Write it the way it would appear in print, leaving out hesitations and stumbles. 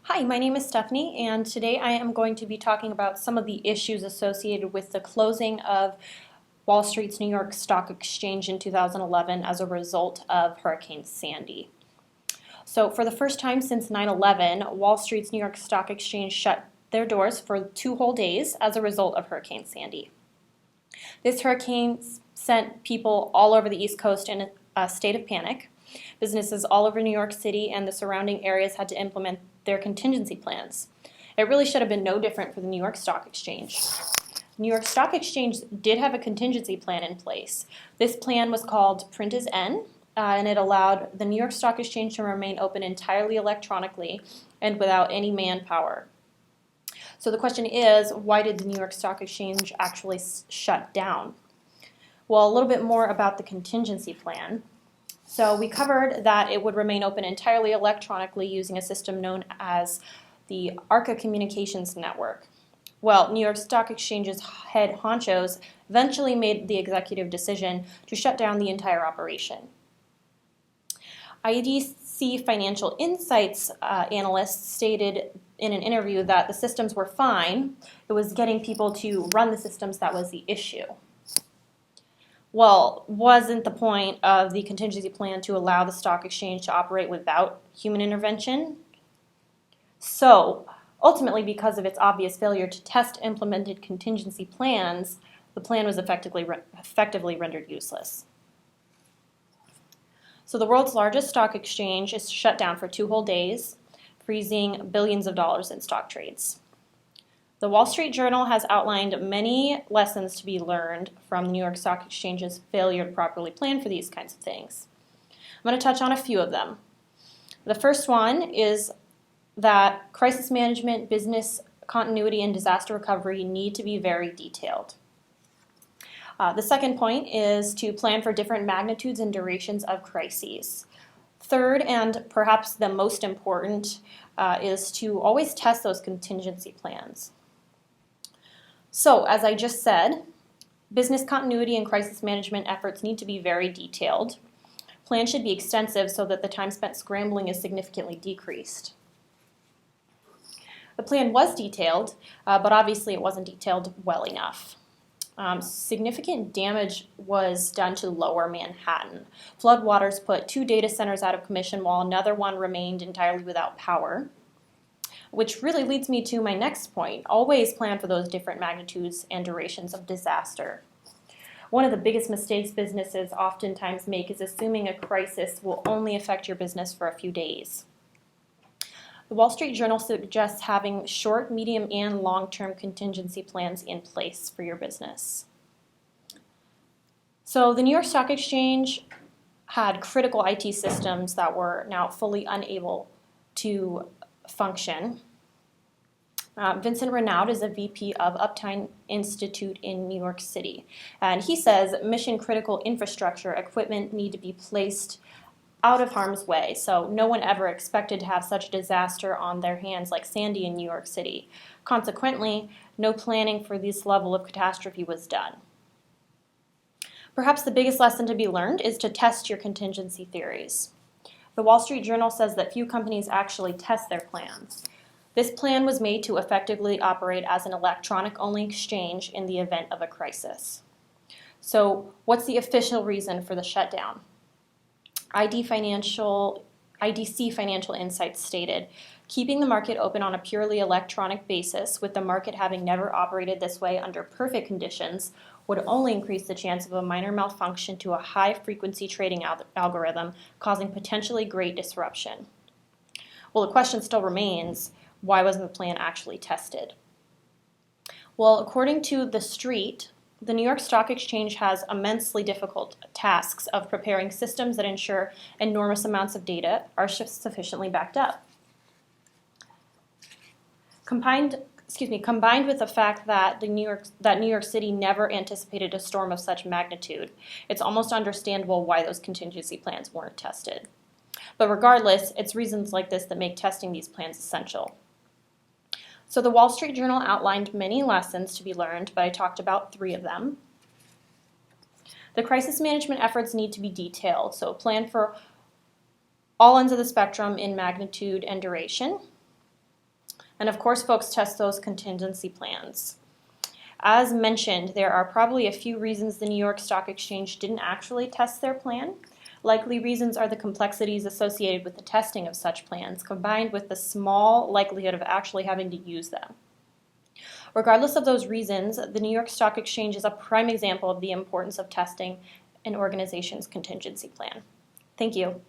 Hi, my name is Stephanie, and today I am going to be talking about some of the issues associated with the closing of Wall Street's New York Stock Exchange in 2011 as a result of Hurricane Sandy. So, for the first time since 9/11, Wall Street's New York Stock Exchange shut their doors for 2 whole days as a result of Hurricane Sandy. This hurricane sent people all over the East Coast in a state of panic. Businesses all over New York City and the surrounding areas had to implement their contingency plans. It really should have been no different for the New York Stock Exchange. New York Stock Exchange did have a contingency plan in place. This plan was called Print as N, and it allowed the New York Stock Exchange to remain open entirely electronically and without any manpower. So the question is, why did the New York Stock Exchange actually shut down? Well, a little bit more about the contingency plan. So we covered that it would remain open entirely electronically using a system known as the ARCA Communications Network. Well, New York Stock Exchange's head honchos eventually made the executive decision to shut down the entire operation. IDC Financial Insights analysts stated in an interview that the systems were fine. It was getting people to run the systems that was the issue. Well, wasn't the point of the contingency plan to allow the stock exchange to operate without human intervention? So, ultimately, because of its obvious failure to test implemented contingency plans, the plan was effectively rendered useless. So the world's largest stock exchange is shut down for 2 whole days, freezing billions of dollars in stock trades. The Wall Street Journal has outlined many lessons to be learned from the New York Stock Exchange's failure to properly plan for these kinds of things. I'm going to touch on a few of them. The first one is that crisis management, business continuity, and disaster recovery need to be very detailed. The second point is to plan for different magnitudes and durations of crises. Third, and perhaps the most important, is to always test those contingency plans. So, as I just said, business continuity and crisis management efforts need to be very detailed. Plans should be extensive so that the time spent scrambling is significantly decreased. The plan was detailed, but obviously it wasn't detailed well enough. Significant damage was done to Lower Manhattan. Floodwaters put 2 data centers out of commission while another one remained entirely without power. Which really leads me to my next point. Always plan for those different magnitudes and durations of disaster. One of the biggest mistakes businesses oftentimes make is assuming a crisis will only affect your business for a few days. The Wall Street Journal suggests having short, medium, and long-term contingency plans in place for your business. So the New York Stock Exchange had critical IT systems that were now fully unable to function. Vincent Renaud is a VP of Uptime Institute in New York City. And he says mission critical infrastructure equipment need to be placed out of harm's way. So no one ever expected to have such a disaster on their hands like Sandy in New York City. Consequently, no planning for this level of catastrophe was done. Perhaps the biggest lesson to be learned is to test your contingency theories. The Wall Street Journal says that few companies actually test their plans. This plan was made to effectively operate as an electronic-only exchange in the event of a crisis. So, what's the official reason for the shutdown? IDC Financial Insights stated, keeping the market open on a purely electronic basis, with the market having never operated this way under perfect conditions, would only increase the chance of a minor malfunction to a high-frequency trading algorithm, causing potentially great disruption. Well, the question still remains, why wasn't the plan actually tested? Well, according to The Street, the New York Stock Exchange has immensely difficult tasks of preparing systems that ensure enormous amounts of data are sufficiently backed up. Combined with the fact that New York City never anticipated a storm of such magnitude, it's almost understandable why those contingency plans weren't tested. But regardless, it's reasons like this that make testing these plans essential. So the Wall Street Journal outlined many lessons to be learned, but I talked about 3 of them. The crisis management efforts need to be detailed, so plan for all ends of the spectrum in magnitude and duration. And of course, folks test those contingency plans. As mentioned, there are probably a few reasons the New York Stock Exchange didn't actually test their plan. Likely reasons are the complexities associated with the testing of such plans, combined with the small likelihood of actually having to use them. Regardless of those reasons, the New York Stock Exchange is a prime example of the importance of testing an organization's contingency plan. Thank you.